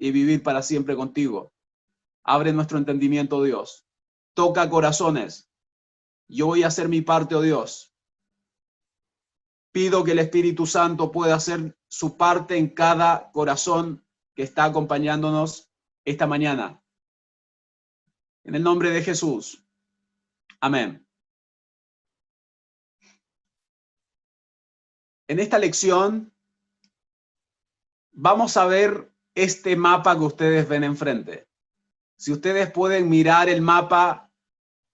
y vivir para siempre contigo. Abre nuestro entendimiento, Dios. Toca corazones. Yo voy a hacer mi parte, oh Dios. Pido que el Espíritu Santo pueda hacer su parte en cada corazón que está acompañándonos esta mañana. En el nombre de Jesús. Amén. En esta lección vamos a ver este mapa que ustedes ven enfrente. Si ustedes pueden mirar el mapa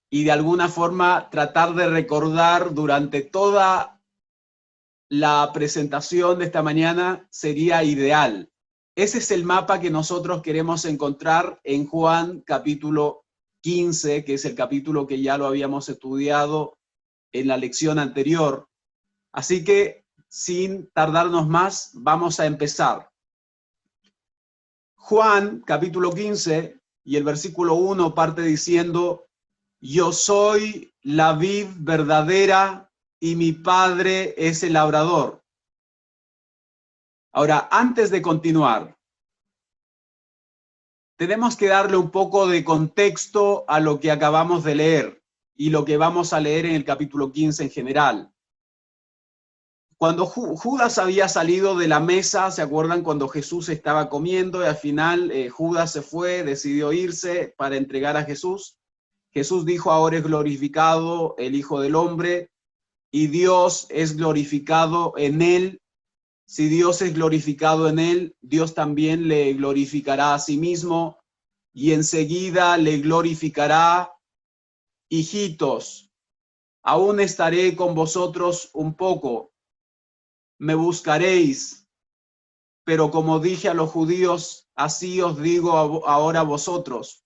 y de alguna forma tratar de recordar durante toda la presentación de esta mañana, sería ideal. Ese es el mapa que nosotros queremos encontrar en Juan capítulo 15, que es el capítulo que ya lo habíamos estudiado en la lección anterior. Así que, sin tardarnos más, vamos a empezar. Juan capítulo 15 y el versículo 1 parte diciendo: yo soy la vid verdadera y mi Padre es el labrador. Ahora, antes de continuar, tenemos que darle un poco de contexto a lo que acabamos de leer y lo que vamos a leer en el capítulo 15 en general. Cuando Judas había salido de la mesa, ¿se acuerdan cuando Jesús estaba comiendo y al final Judas se fue, decidió irse para entregar a Jesús? Jesús dijo: ahora es glorificado el Hijo del Hombre y Dios es glorificado en él. Si Dios es glorificado en él, Dios también le glorificará a sí mismo y enseguida le glorificará. Hijitos, aún estaré con vosotros un poco. Me buscaréis, pero como dije a los judíos, así os digo ahora a vosotros.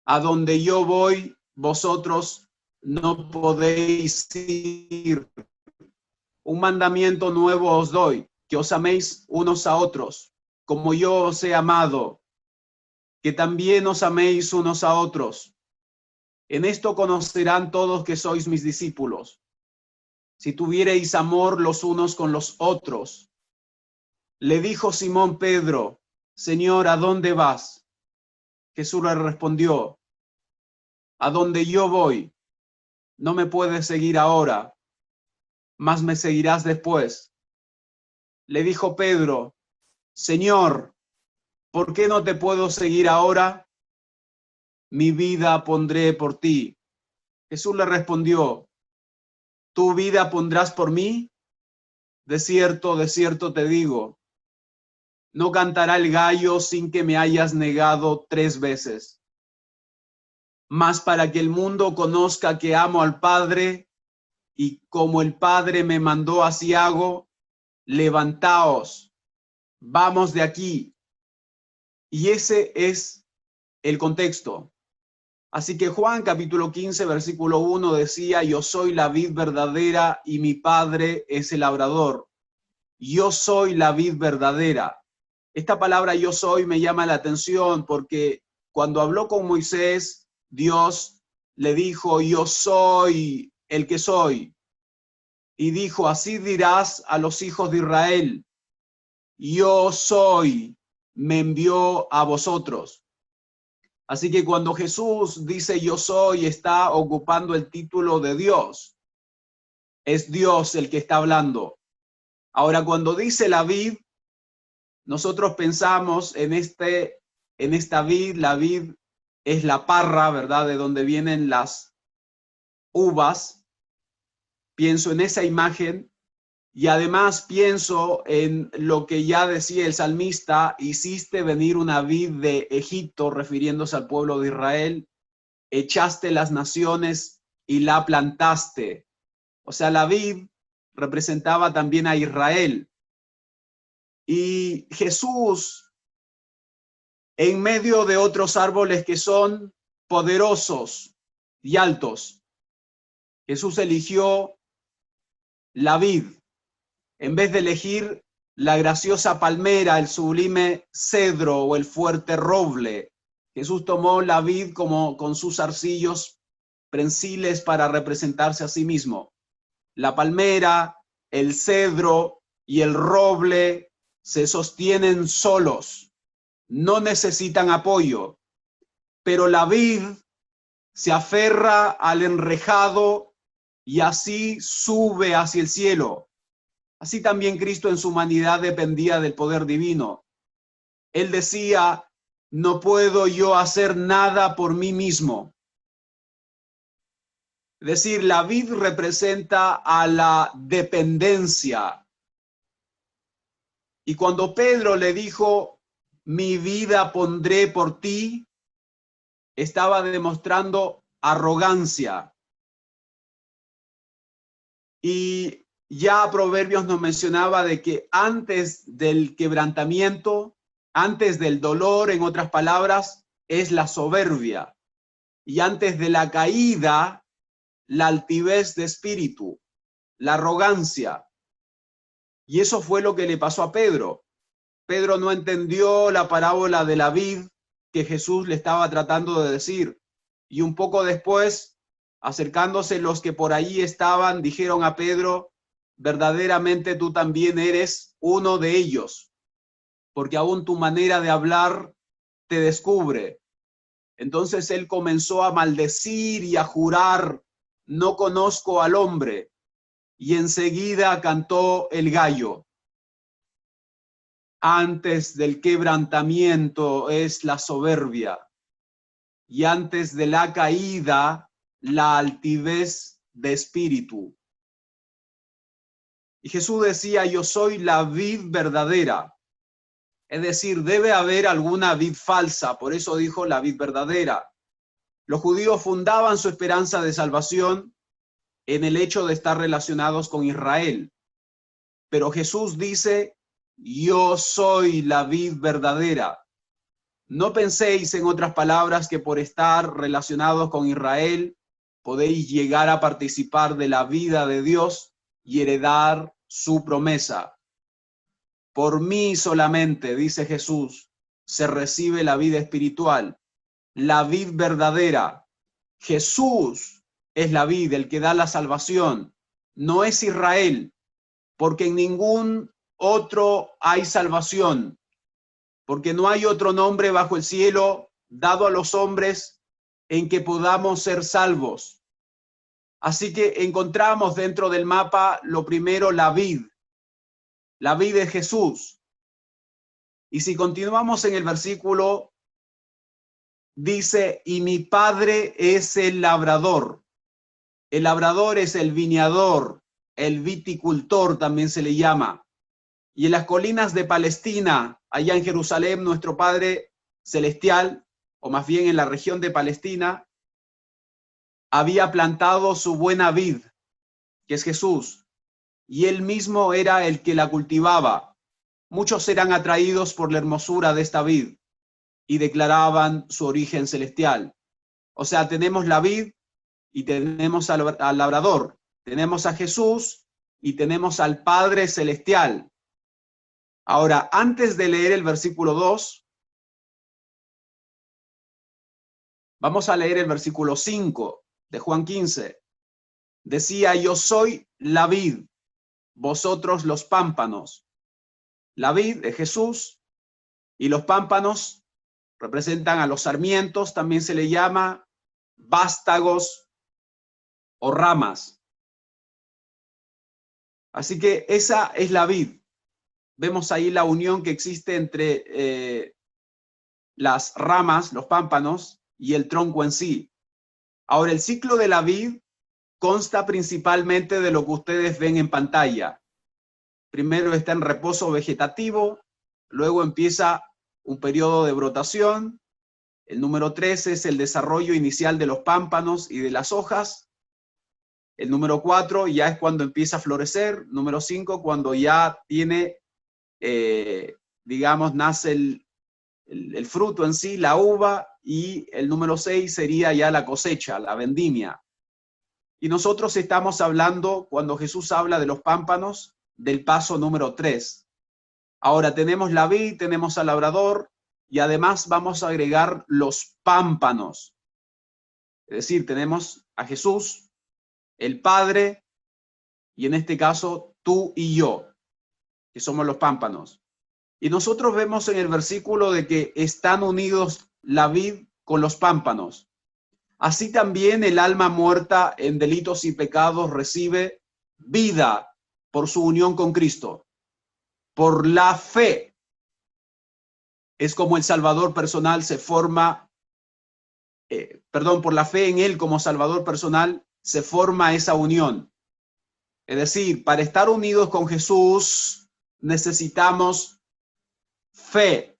A donde yo voy, vosotros no podéis ir. Un mandamiento nuevo os doy, que os améis unos a otros, como yo os he amado, que también os améis unos a otros. En esto conocerán todos que sois mis discípulos, si tuviereis amor los unos con los otros. Le dijo Simón Pedro: Señor, ¿a dónde vas? Jesús le respondió: a donde yo voy, no me puedes seguir ahora, mas me seguirás después. Le dijo Pedro: Señor, ¿por qué no te puedo seguir ahora? Mi vida pondré por ti. Jesús le respondió: ¿tu vida pondrás por mí? De cierto te digo, no cantará el gallo sin que me hayas negado 3 veces. Mas para que el mundo conozca que amo al Padre, y como el Padre me mandó, así hago, levantaos, vamos de aquí. Y ese es el contexto. Así que Juan capítulo 15, versículo 1 decía: yo soy la vid verdadera y mi Padre es el labrador. Yo soy la vid verdadera. Esta palabra yo soy me llama la atención porque cuando habló con Moisés, Dios le dijo: yo soy el que soy. Y dijo: así dirás a los hijos de Israel, yo soy, me envió a vosotros. Así que cuando Jesús dice yo soy, está ocupando el título de Dios. Es Dios el que está hablando. Ahora, cuando dice la vid, nosotros pensamos en esta vid. La vid es la parra, ¿verdad? De donde vienen las uvas. Pienso en esa imagen y además pienso en lo que ya decía el salmista: hiciste venir una vid de Egipto, refiriéndose al pueblo de Israel, echaste las naciones y la plantaste. O sea, la vid representaba también a Israel. Y Jesús, en medio de otros árboles que son poderosos y altos, Jesús eligió la vid, en vez de elegir la graciosa palmera, el sublime cedro o el fuerte roble. Jesús tomó la vid como con sus zarcillos prensiles para representarse a sí mismo. La palmera, el cedro y el roble se sostienen solos, no necesitan apoyo, pero la vid se aferra al enrejado y así sube hacia el cielo. Así también Cristo en su humanidad dependía del poder divino. Él decía, no puedo yo hacer nada por mí mismo. Es decir, la vid representa a la dependencia. Y cuando Pedro le dijo, mi vida pondré por ti, estaba demostrando arrogancia. Y ya Proverbios nos mencionaba de que antes del quebrantamiento, antes del dolor, en otras palabras, es la soberbia. Y antes de la caída, la altivez de espíritu, la arrogancia. Y eso fue lo que le pasó a Pedro. Pedro no entendió la parábola de la vid que Jesús le estaba tratando de decir. Y un poco después, acercándose los que por ahí estaban, dijeron a Pedro, verdaderamente tú también eres uno de ellos, porque aún tu manera de hablar te descubre. Entonces él comenzó a maldecir y a jurar, no conozco al hombre, y enseguida cantó el gallo. Antes del quebrantamiento es la soberbia, y antes de la caída, la altivez de espíritu. Y Jesús decía, yo soy la vid verdadera. Es decir, debe haber alguna vid falsa, por eso dijo la vid verdadera. Los judíos fundaban su esperanza de salvación en el hecho de estar relacionados con Israel. Pero Jesús dice, yo soy la vid verdadera. No penséis, en otras palabras, que por estar relacionados con Israel podéis llegar a participar de la vida de Dios y heredar su promesa. Por mí solamente, dice Jesús, se recibe la vida espiritual, la vid verdadera. Jesús es la vid, el que da la salvación. No es Israel, porque en ningún otro hay salvación, porque no hay otro nombre bajo el cielo dado a los hombres en que podamos ser salvos. Así que encontramos dentro del mapa lo primero, la vid de Jesús. Y si continuamos en el versículo, dice, y mi padre es el labrador. El labrador es el viñador, el viticultor también se le llama. Y en las colinas de Palestina, allá en Jerusalén, nuestro Padre Celestial, o más bien en la región de Palestina, había plantado su buena vid, que es Jesús, y él mismo era el que la cultivaba. Muchos eran atraídos por la hermosura de esta vid y declaraban su origen celestial. O sea, tenemos la vid y tenemos al labrador, tenemos a Jesús y tenemos al Padre Celestial. Ahora, antes de leer el versículo 2, vamos a leer el versículo 5 de Juan 15. Decía, yo soy la vid, vosotros los pámpanos. La vid de Jesús y los pámpanos representan a los sarmientos, también se le llama vástagos o ramas. Así que esa es la vid. Vemos ahí la unión que existe entre las ramas, los pámpanos, y el tronco en sí. Ahora, el ciclo de la vid consta principalmente de lo que ustedes ven en pantalla. Primero está en reposo vegetativo, luego empieza un periodo de brotación. El número 3 es el desarrollo inicial de los pámpanos y de las hojas. El número 4 ya es cuando empieza a florecer. Número 5, cuando ya tiene, digamos, nace el fruto en sí, la uva. Y el número 6 sería ya la cosecha, la vendimia. Y nosotros estamos hablando, cuando Jesús habla de los pámpanos, del paso número 3. Ahora tenemos la vid, tenemos al labrador y además vamos a agregar los pámpanos. Es decir, tenemos a Jesús, el Padre, y en este caso tú y yo, que somos los pámpanos. Y nosotros vemos en el versículo de que están unidos la vid con los pámpanos. Así también el alma muerta en delitos y pecados recibe vida por su unión con Cristo. Por la fe. Es como el Salvador personal se forma, por la fe en Él como Salvador personal se forma esa unión. Es decir, para estar unidos con Jesús necesitamos fe.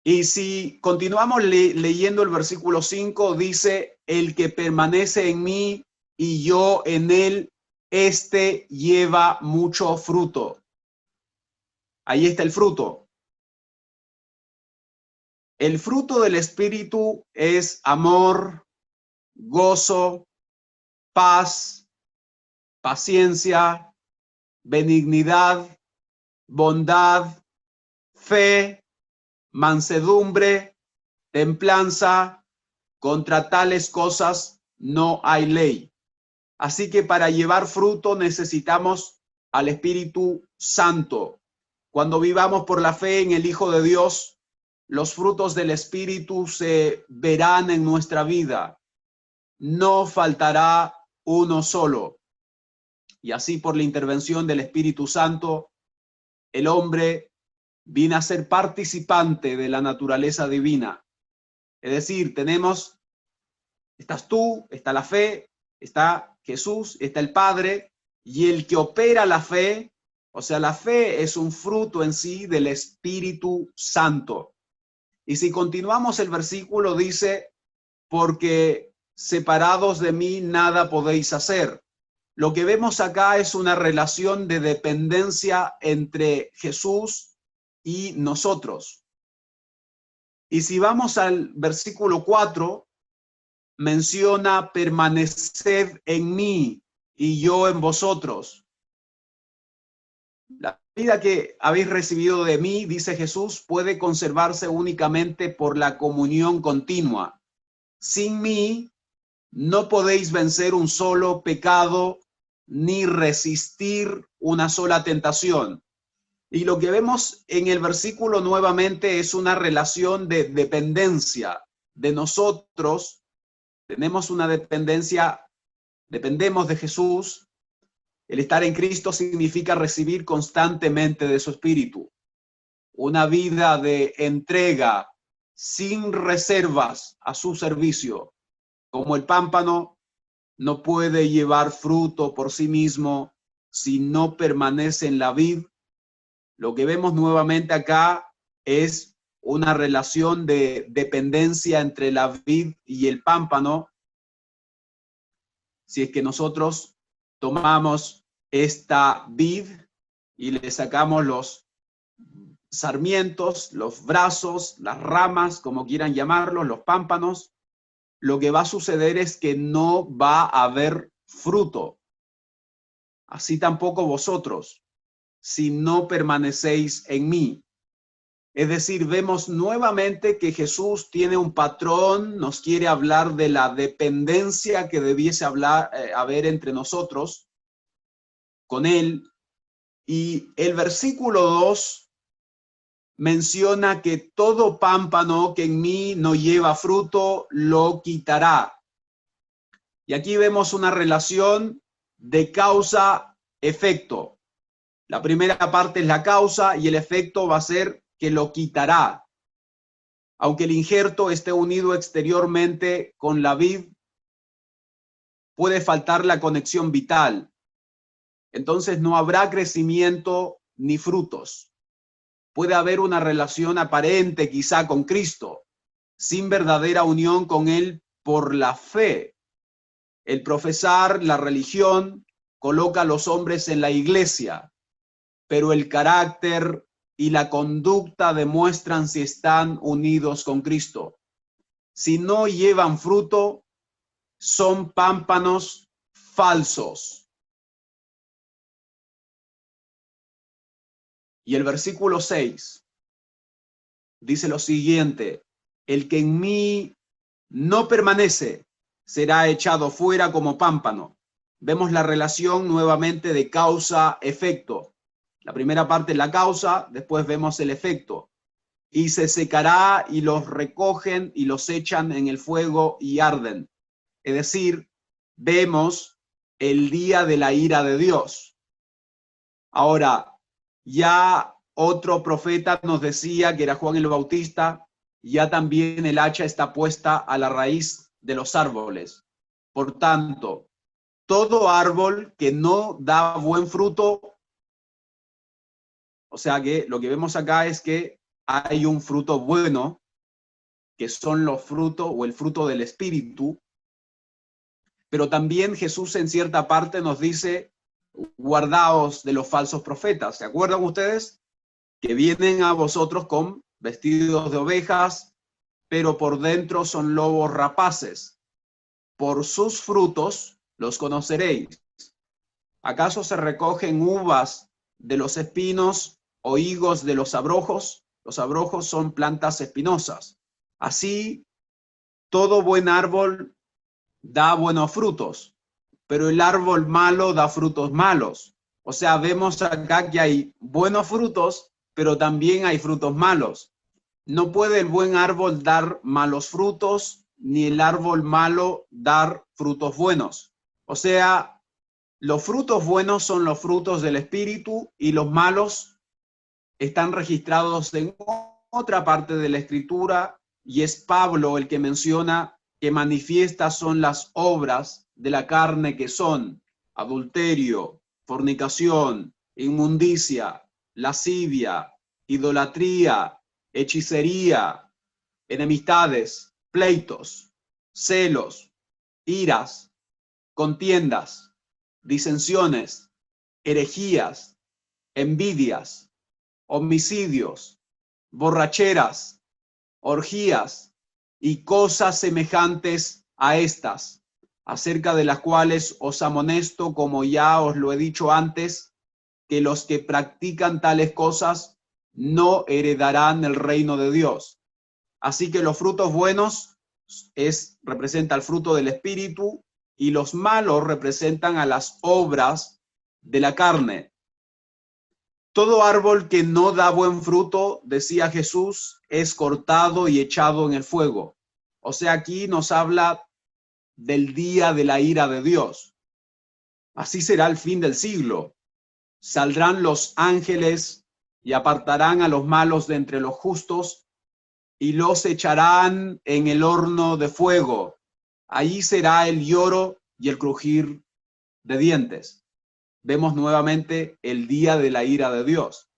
Y si continuamos leyendo el versículo 5, dice, el que permanece en mí y yo en él, este lleva mucho fruto. Ahí está el fruto. El fruto del Espíritu es amor, gozo, paz, paciencia, benignidad, bondad, fe, mansedumbre, templanza. Contra tales cosas no hay ley. Así que para llevar fruto necesitamos al Espíritu Santo. Cuando vivamos por la fe en el Hijo de Dios, los frutos del Espíritu se verán en nuestra vida. No faltará uno solo. Y así por la intervención del Espíritu Santo, el hombre viene a ser participante de la naturaleza divina. Es decir, estás tú, está la fe, está Jesús, está el Padre, y el que opera la fe, o sea, la fe es un fruto en sí del Espíritu Santo. Y si continuamos el versículo dice, porque separados de mí nada podéis hacer. Lo que vemos acá es una relación de dependencia entre Jesús y nosotros. Y si vamos al versículo 4, menciona permaneced en mí y yo en vosotros. La vida que habéis recibido de mí, dice Jesús, puede conservarse únicamente por la comunión continua. Sin mí no podéis vencer un solo pecado ni resistir una sola tentación. Y lo que vemos en el versículo nuevamente es una relación de dependencia de nosotros. Tenemos una dependencia, dependemos de Jesús. El estar en Cristo significa recibir constantemente de su Espíritu. Una vida de entrega sin reservas a su servicio. Como el pámpano no puede llevar fruto por sí mismo si no permanece en la vid. Lo que vemos nuevamente acá es una relación de dependencia entre la vid y el pámpano. Si es que nosotros tomamos esta vid y le sacamos los sarmientos, los brazos, las ramas, como quieran llamarlos, los pámpanos, lo que va a suceder es que no va a haber fruto. Así tampoco vosotros, si no permanecéis en mí. Es decir, vemos nuevamente que Jesús tiene un patrón, nos quiere hablar de la dependencia que debiese haber entre nosotros con Él. Y el versículo 2 menciona que todo pámpano que en mí no lleva fruto, lo quitará. Y aquí vemos una relación de causa-efecto. La primera parte es la causa y el efecto va a ser que lo quitará. Aunque el injerto esté unido exteriormente con la vid, puede faltar la conexión vital. Entonces no habrá crecimiento ni frutos. Puede haber una relación aparente quizá con Cristo, sin verdadera unión con Él por la fe. El profesar la religión coloca a los hombres en la iglesia, pero el carácter y la conducta demuestran si están unidos con Cristo. Si no llevan fruto, son pámpanos falsos. Y el versículo 6 dice lo siguiente: el que en mí no permanece será echado fuera como pámpano. Vemos la relación nuevamente de causa-efecto. La primera parte es la causa, después vemos el efecto. Y se secará y los recogen y los echan en el fuego y arden. Es decir, vemos el día de la ira de Dios. Ahora, ya otro profeta nos decía, que era Juan el Bautista, ya también el hacha está puesta a la raíz de los árboles. Por tanto, todo árbol que no da buen fruto, o sea que lo que vemos acá es que hay un fruto bueno, que son los frutos o el fruto del Espíritu, pero también Jesús en cierta parte nos dice, guardaos de los falsos profetas. ¿Se acuerdan ustedes? Que vienen a vosotros con vestidos de ovejas, pero por dentro son lobos rapaces. Por sus frutos los conoceréis. ¿Acaso se recogen uvas de los espinos o higos de los abrojos? Los abrojos son plantas espinosas. Así, todo buen árbol da buenos frutos, pero el árbol malo da frutos malos. O sea, vemos acá que hay buenos frutos, pero también hay frutos malos. No puede el buen árbol dar malos frutos, ni el árbol malo dar frutos buenos. O sea, los frutos buenos son los frutos del Espíritu y los malos están registrados en otra parte de la Escritura, y es Pablo el que menciona que manifiestas son las obras de la carne, que son adulterio, fornicación, inmundicia, lascivia, idolatría, hechicería, enemistades, pleitos, celos, iras, contiendas, disensiones, herejías, envidias, homicidios, borracheras, orgías y cosas semejantes a estas, acerca de las cuales os amonesto, como ya os lo he dicho antes, que los que practican tales cosas no heredarán el reino de Dios. Así que los frutos buenos representa el fruto del Espíritu, y los malos representan a las obras de la carne. Todo árbol que no da buen fruto, decía Jesús, es cortado y echado en el fuego. O sea, aquí nos habla del día de la ira de Dios. Así será el fin del siglo. Saldrán los ángeles y apartarán a los malos de entre los justos y los echarán en el horno de fuego. Allí será el lloro y el crujir de dientes. Vemos nuevamente el día de la ira de Dios.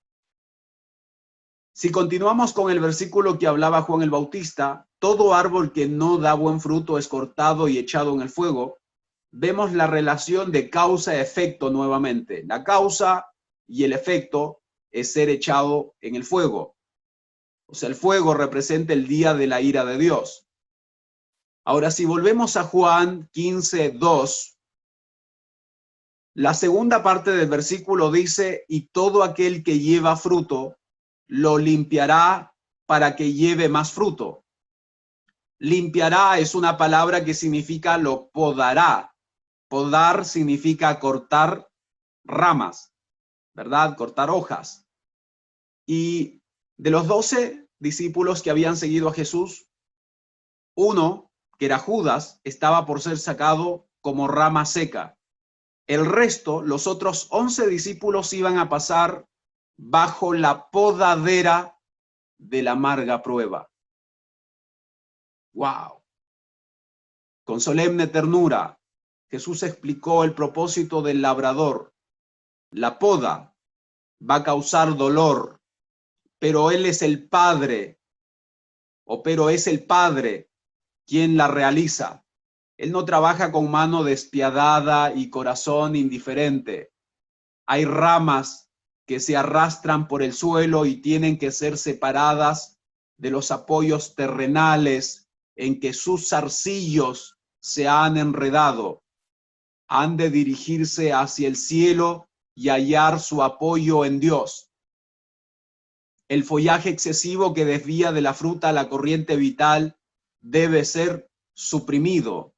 Si continuamos con el versículo que hablaba Juan el Bautista, todo árbol que no da buen fruto es cortado y echado en el fuego. Vemos la relación de causa-efecto nuevamente. La causa y el efecto es ser echado en el fuego. O sea, el fuego representa el día de la ira de Dios. Ahora, si volvemos a Juan 15:2, la segunda parte del versículo dice, y todo aquel que lleva fruto, lo limpiará para que lleve más fruto. Limpiará es una palabra que significa lo podará. Podar significa cortar ramas, ¿verdad? Cortar hojas. Y de los 12 discípulos que habían seguido a Jesús, uno, que era Judas, estaba por ser sacado como rama seca. El resto, los otros 11 discípulos, iban a pasar bajo la podadera de la amarga prueba. ¡Wow! Con solemne ternura, Jesús explicó el propósito del labrador. La poda va a causar dolor, pero Él es el Padre, pero es el Padre quien la realiza. Él no trabaja con mano despiadada y corazón indiferente. Hay ramas que se arrastran por el suelo y tienen que ser separadas de los apoyos terrenales en que sus zarcillos se han enredado. Han de dirigirse hacia el cielo y hallar su apoyo en Dios. El follaje excesivo que desvía de la fruta la corriente vital debe ser suprimido.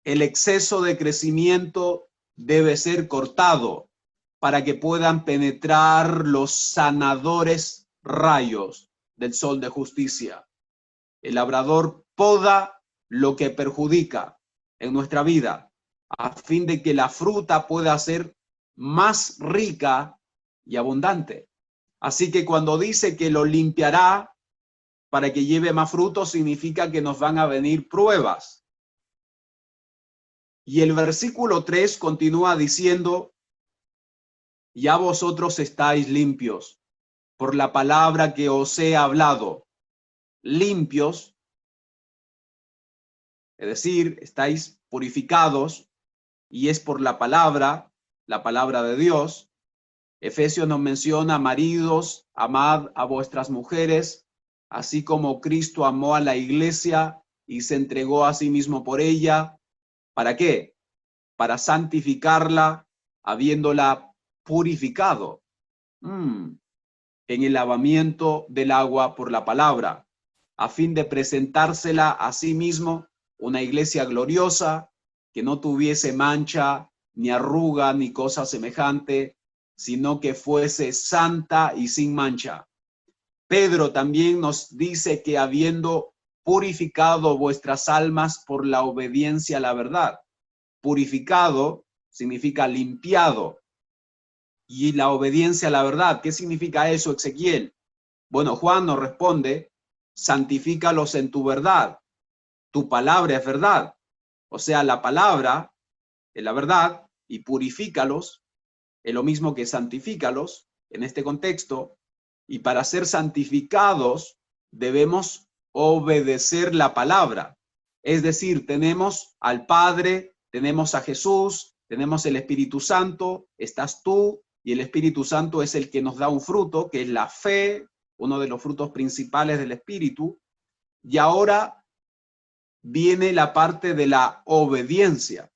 El exceso de crecimiento debe ser cortado para que puedan penetrar los sanadores rayos del sol de justicia. El labrador poda lo que perjudica en nuestra vida, a fin de que la fruta pueda ser más rica y abundante. Así que cuando dice que lo limpiará para que lleve más fruto, significa que nos van a venir pruebas. Y el versículo 3 continúa diciendo: ya vosotros estáis limpios por la palabra que os he hablado. Limpios, es decir, estáis purificados, y es por la palabra de Dios. Efesios nos menciona: maridos, amad a vuestras mujeres, así como Cristo amó a la iglesia y se entregó a sí mismo por ella. ¿Para qué? Para santificarla, habiéndola purificado en el lavamiento del agua por la palabra, a fin de presentársela a sí mismo una iglesia gloriosa, que no tuviese mancha, ni arruga, ni cosa semejante, sino que fuese santa y sin mancha. Pedro también nos dice que habiendo purificado vuestras almas por la obediencia a la verdad. Purificado significa limpiado. Y la obediencia a la verdad, ¿qué significa eso, Ezequiel? Bueno, Juan nos responde: santifícalos en tu verdad. Tu palabra es verdad. O sea, la palabra es la verdad, y purifícalos es lo mismo que santifícalos en este contexto. Y para ser santificados debemos obedecer la palabra. Es decir, tenemos al Padre, tenemos a Jesús, tenemos el Espíritu Santo, estás tú, y el Espíritu Santo es el que nos da un fruto, que es la fe, uno de los frutos principales del Espíritu. Y ahora viene la parte de la obediencia.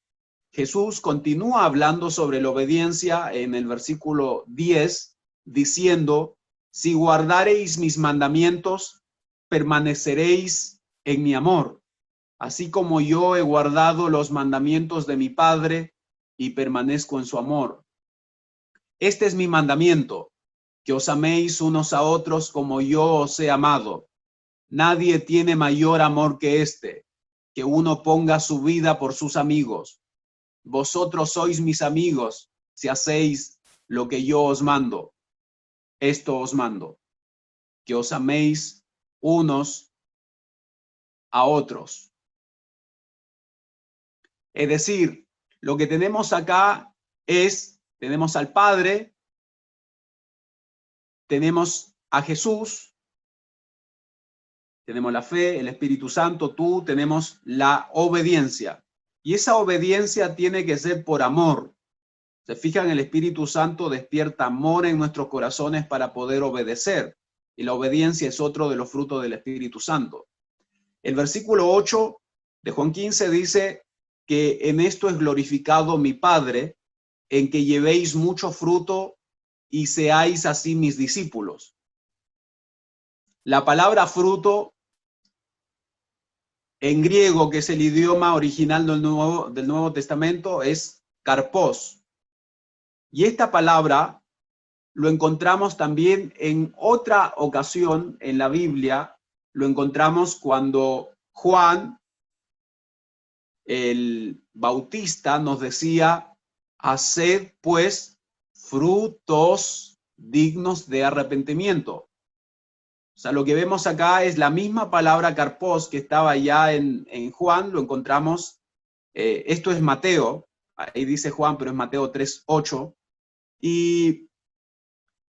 Jesús continúa hablando sobre la obediencia en el versículo 10, diciendo: si guardareis mis mandamientos, permaneceréis en mi amor, así como yo he guardado los mandamientos de mi Padre y permanezco en su amor. Este es mi mandamiento, que os améis unos a otros como yo os he amado. Nadie tiene mayor amor que este, que uno ponga su vida por sus amigos. Vosotros sois mis amigos si hacéis lo que yo os mando. Esto os mando, que os améis unos a otros. Es decir, lo que tenemos acá es, tenemos al Padre, tenemos a Jesús, tenemos la fe, el Espíritu Santo, tú, tenemos la obediencia. Y esa obediencia tiene que ser por amor. Se fijan, el Espíritu Santo despierta amor en nuestros corazones para poder obedecer. Y la obediencia es otro de los frutos del Espíritu Santo. El versículo 8 de Juan 15 dice que en esto es glorificado mi Padre, en que llevéis mucho fruto y seáis así mis discípulos. La palabra fruto en griego, que es el idioma original del Nuevo Testamento, es karpos. Y esta palabra lo encontramos también en otra ocasión en la Biblia. Lo encontramos cuando Juan, el Bautista, nos decía: haced pues frutos dignos de arrepentimiento. O sea, lo que vemos acá es la misma palabra karpos que estaba ya en Juan, lo encontramos. Esto es Mateo, ahí dice Juan, pero es Mateo 3:8. Y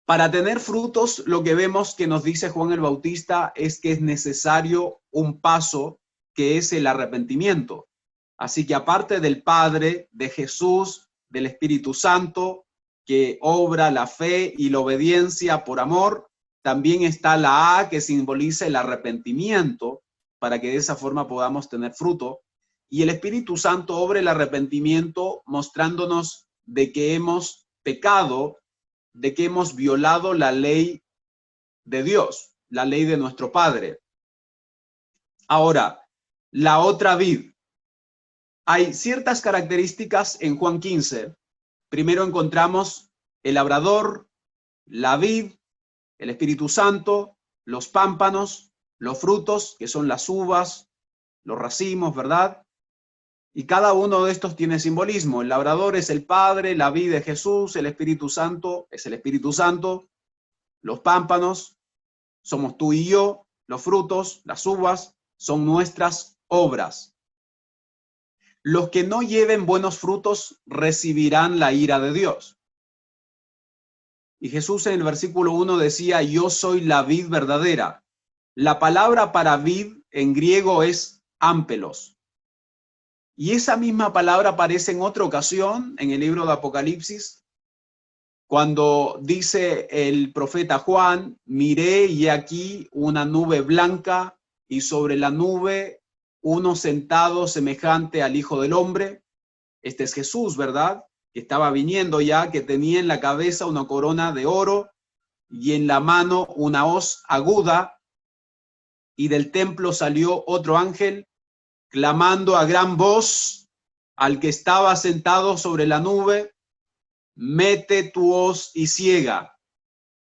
para tener frutos, lo que vemos que nos dice Juan el Bautista es que es necesario un paso, que es el arrepentimiento. Así que aparte del Padre, de Jesús, del Espíritu Santo, que obra la fe y la obediencia por amor, también está la A, que simboliza el arrepentimiento, para que de esa forma podamos tener fruto. Y el Espíritu Santo obra el arrepentimiento mostrándonos de que hemos pecado, de que hemos violado la ley de Dios, la ley de nuestro Padre. Ahora, la otra vid. Hay ciertas características en Juan 15. Primero encontramos el labrador, la vid, el Espíritu Santo, los pámpanos, los frutos, que son las uvas, los racimos, ¿verdad? Y cada uno de estos tiene simbolismo. El labrador es el Padre, la vid es Jesús, el Espíritu Santo es el Espíritu Santo, los pámpanos somos tú y yo, los frutos, las uvas, son nuestras obras. Los que no lleven buenos frutos recibirán la ira de Dios. Y Jesús en el versículo 1 decía, yo soy la vid verdadera. La palabra para vid en griego es ámpelos. Y esa misma palabra aparece en otra ocasión en el libro de Apocalipsis, cuando dice el profeta Juan, miré y aquí una nube blanca y sobre la nube uno sentado semejante al Hijo del Hombre. Este es Jesús, ¿verdad? Que estaba viniendo ya, que tenía en la cabeza una corona de oro y en la mano una hoz aguda, y del templo salió otro ángel clamando a gran voz al que estaba sentado sobre la nube, mete tu hoz y ciega,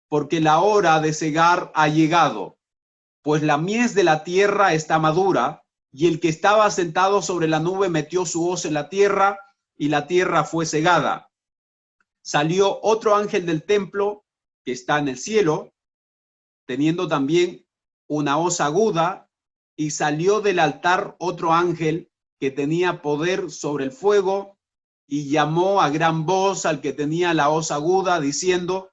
porque la hora de cegar ha llegado, pues la mies de la tierra está madura, y el que estaba sentado sobre la nube metió su hoz en la tierra, y la tierra fue cegada. Salió otro ángel del templo, que está en el cielo, teniendo también una hoz aguda, y salió del altar otro ángel que tenía poder sobre el fuego, y llamó a gran voz al que tenía la hoz aguda, diciendo,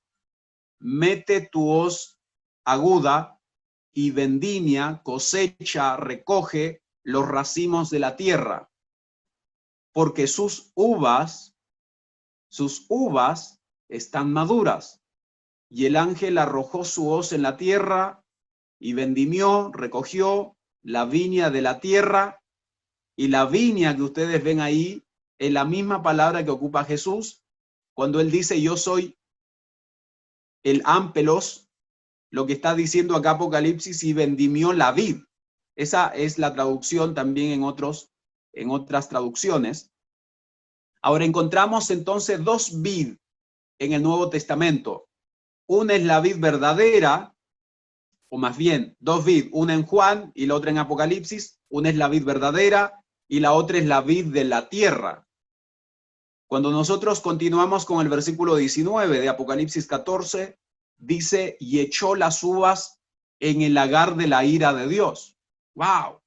mete tu hoz aguda y vendimia, cosecha, recoge los racimos de la tierra, porque sus uvas están maduras. Y el ángel arrojó su hoz en la tierra y vendimió, recogió la viña de la tierra. Y la viña que ustedes ven ahí es la misma palabra que ocupa Jesús cuando él dice yo soy el ámpelos, lo que está diciendo acá Apocalipsis, y vendimió la vid. Esa es la traducción también en otras traducciones. Ahora encontramos entonces dos vid en el Nuevo Testamento. Una es la vid verdadera, o más bien dos vid, una en Juan y la otra en Apocalipsis. Una es la vid verdadera y la otra es la vid de la tierra. Cuando nosotros continuamos con el versículo 19 de Apocalipsis 14, dice, y echó las uvas en el lagar de la ira de Dios. ¡Wow!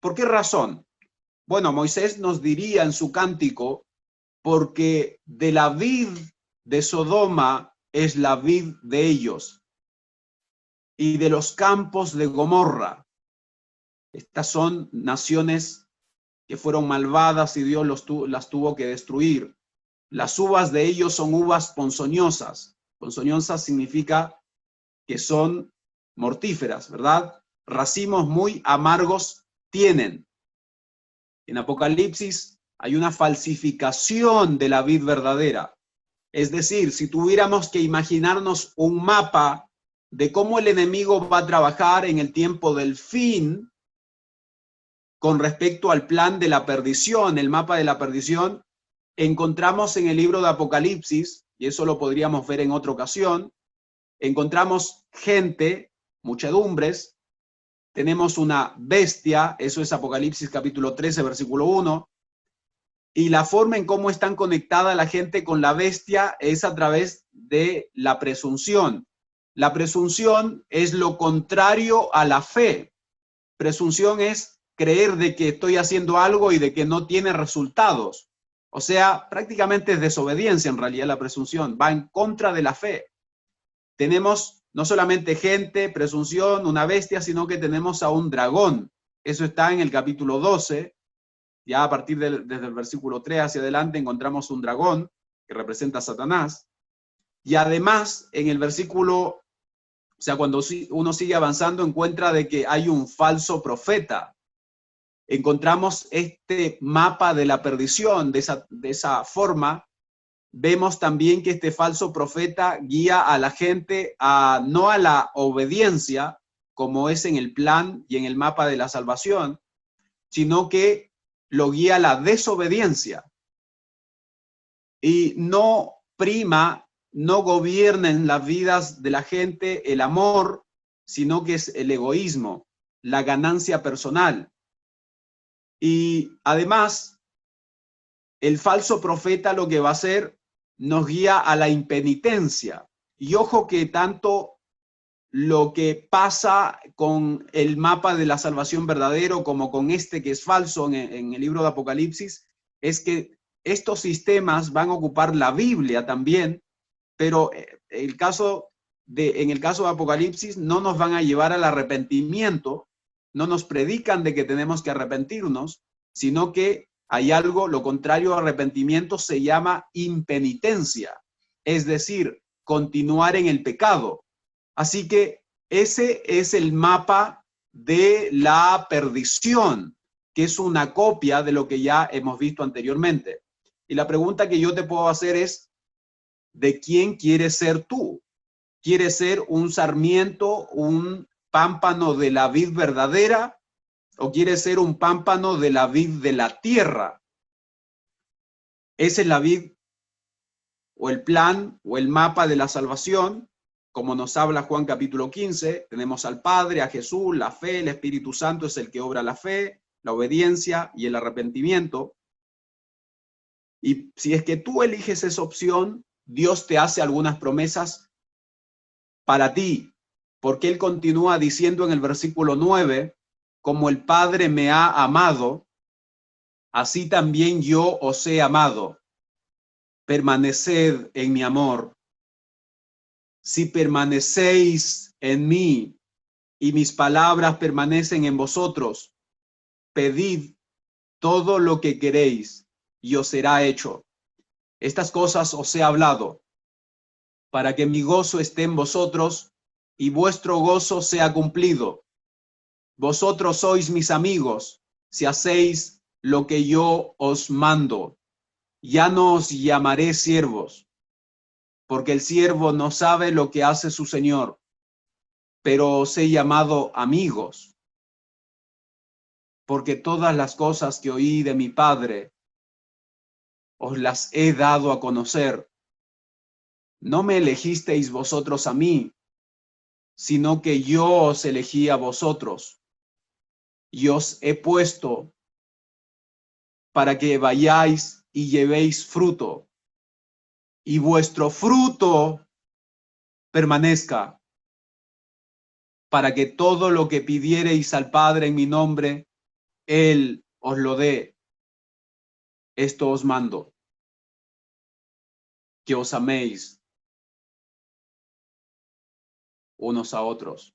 ¿Por qué razón? Bueno, Moisés nos diría en su cántico, porque de la vid de Sodoma es la vid de ellos, y de los campos de Gomorra. Estas son naciones que fueron malvadas y Dios las tuvo que destruir. Las uvas de ellos son uvas ponzoñosas. Ponzoñosas significa que son mortíferas, ¿verdad? Racimos muy amargos tienen. En Apocalipsis hay una falsificación de la vid verdadera. Es decir, si tuviéramos que imaginarnos un mapa de cómo el enemigo va a trabajar en el tiempo del fin con respecto al plan de la perdición, el mapa de la perdición, encontramos en el libro de Apocalipsis, y eso lo podríamos ver en otra ocasión, encontramos gente, muchedumbres, tenemos una bestia, eso es Apocalipsis capítulo 13, versículo 1, y la forma en cómo están conectada la gente con la bestia es a través de la presunción. La presunción es lo contrario a la fe. Presunción es creer de que estoy haciendo algo y de que no tiene resultados. O sea, prácticamente es desobediencia en realidad la presunción, va en contra de la fe. Tenemos no solamente gente, presunción, una bestia, sino que tenemos a un dragón. Eso está en el capítulo 12. Ya a partir desde el versículo 3 hacia adelante encontramos un dragón que representa a Satanás. Y además en el versículo, o sea, cuando uno sigue avanzando, encuentra de que hay un falso profeta. Encontramos este mapa de la perdición. De esa forma, vemos también que este falso profeta guía a la gente no a la obediencia, como es en el plan y en el mapa de la salvación, sino que lo guía a la desobediencia. Y no prima no gobierna en las vidas de la gente el amor, sino que es el egoísmo, la ganancia personal. Y además, el falso profeta lo que va a hacer nos guía a la impenitencia. Y ojo que tanto lo que pasa con el mapa de la salvación verdadero como con este que es falso en el libro de Apocalipsis, es que estos sistemas van a ocupar la Biblia también, pero en el caso de Apocalipsis no nos van a llevar al arrepentimiento, no nos predican de que tenemos que arrepentirnos, sino que hay algo, lo contrario a arrepentimiento se llama impenitencia, es decir, continuar en el pecado. Así que ese es el mapa de la perdición, que es una copia de lo que ya hemos visto anteriormente. Y la pregunta que yo te puedo hacer es, ¿de quién quieres ser tú? ¿Quieres ser un sarmiento, un pámpano de la vid verdadera? ¿O quieres ser un pámpano de la vid de la tierra? Esa es la vid o el plan o el mapa de la salvación, como nos habla Juan capítulo 15. Tenemos al Padre, a Jesús, la fe, el Espíritu Santo es el que obra la fe, la obediencia y el arrepentimiento. Y si es que tú eliges esa opción, Dios te hace algunas promesas para ti, porque Él continúa diciendo en el versículo 9, como el Padre me ha amado, así también yo os he amado. Permaneced en mi amor. Si permanecéis en mí y mis palabras permanecen en vosotros, pedid todo lo que queréis y os será hecho. Estas cosas os he hablado, para que mi gozo esté en vosotros y vuestro gozo sea cumplido. Vosotros sois mis amigos, si hacéis lo que yo os mando. Ya no os llamaré siervos, porque el siervo no sabe lo que hace su señor, pero os he llamado amigos, porque todas las cosas que oí de mi Padre os las he dado a conocer. No me elegisteis vosotros a mí, sino que yo os elegí a vosotros y os he puesto para que vayáis y llevéis fruto, y vuestro fruto permanezca, para que todo lo que pidiereis al Padre en mi nombre, Él os lo dé. Esto os mando, que os améis unos a otros.